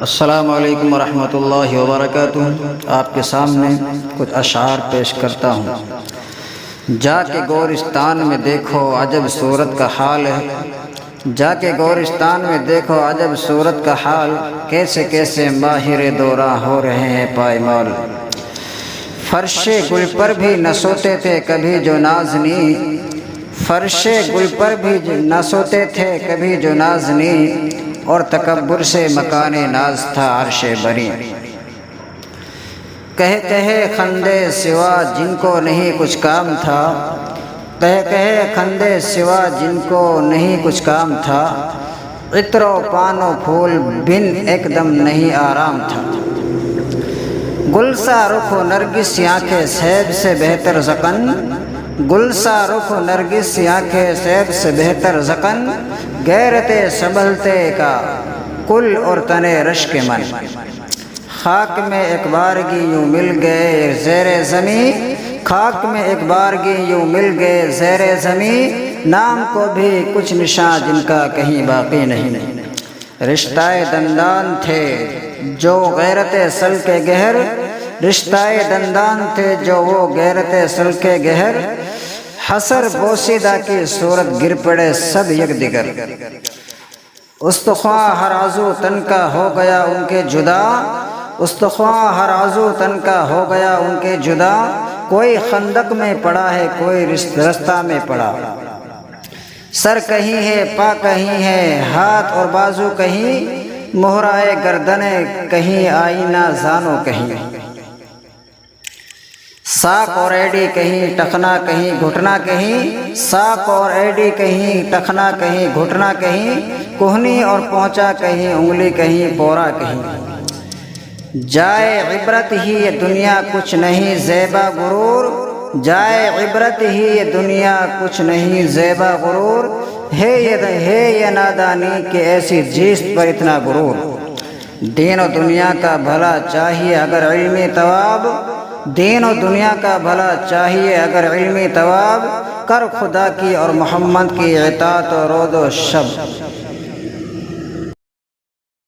السلام علیکم ورحمۃ اللہ وبرکاتہ۔ آپ کے سامنے کچھ اشعار پیش کرتا ہوں۔ جا کے گورستان میں دیکھو عجب صورت کا حال ہے، جا کے گورستان میں دیکھو عجب صورت کا حال، کیسے کیسے ماہر دوراں ہو رہے ہیں پائمال۔ فرش گل پر بھی نہ سوتے تھے کبھی جو نازنی، فرش گل پر بھی نہ سوتے تھے کبھی جو نازنی، اور تکبر سے مکان ناز تھا عرش بری۔ کہے کہے خندے سوا جن کو نہیں کچھ کام تھا، کہے کہے خندے سوا جن کو نہیں کچھ کام تھا، عطر و پان و پھول بن ایک دم نہیں آرام تھا۔ گل سا رخ و نرگس آنکھیں سیب سے بہتر ذقن، گل سا رخ و نرگس آنکھیں سیب سے بہتر ذقن، غیرت سنبھلتے کا کل اور تنے رش کے من۔ خاک میں ایک بارگی یوں مل گئے زیر زمیں، خاک میں ایک بارگی یوں مل گئے زیر زمیں، نام کو بھی کچھ نشاں جن کا کہیں باقی نہیں۔ رشتہ دندان تھے جو غیرت سل کے گہر، رشتہ دندان تھے جو وہ غیرت سل کے گہر، حسر بوسیدہ کی صورت گر پڑے سب یک دیگر۔ استخواں ہر عضو تن کا ہو گیا ان کے جدا، استخواں ہر عضو تن کا ہو گیا ان کے جدا، کوئی خندق میں پڑا ہے کوئی رستہ میں پڑا، سر کہیں ہے پا کہیں ہے ہاتھ اور بازو کہیں، مہرائے گردنیں کہیں آئینہ زانو کہیں، ساق اور ایڈی کہیں ٹخنا کہیں گھٹنا کہیں، ساق اور ایڈی کہیں ٹخنا کہیں گھٹنا کہیں، کوہنی اور پہنچا کہیں انگلی کہیں پورا کہیں، جائے عبرت ہی یہ دنیا کچھ نہیں زیبا غرور، جائے عبرت ہی یہ دنیا کچھ نہیں زیبا غرور، ہے یہ نادانی کہ ایسی جیست پر اتنا غرور، دین و دنیا کا بھلا چاہیے اگر علمی ثواب، دین و دنیا کا بھلا چاہیے اگر علمی ثواب، کر خدا کی اور محمد کی اطاعت و روز و شب۔